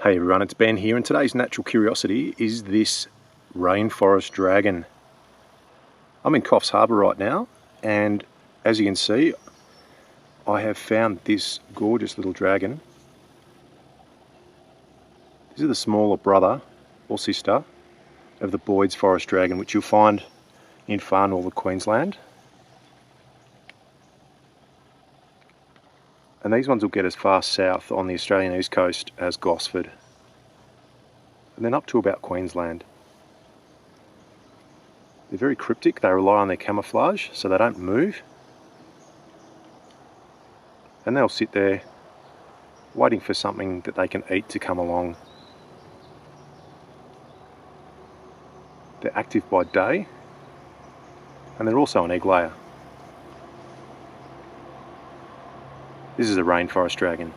Hey everyone, it's Ben here, and today's natural curiosity is this rainforest dragon. I'm in Coffs Harbour right now, and as you can see, I have found this gorgeous little dragon. This is the smaller brother or sister of the Boyd's forest dragon, which you'll find in far northern Queensland. And these ones will get as far south on the Australian east coast as Gosford, and then up to about Queensland. They're very cryptic, they rely on their camouflage so they don't move. And they'll sit there waiting for something that they can eat to come along. They're active by day, and they're also an egg layer. This is a rainforest dragon.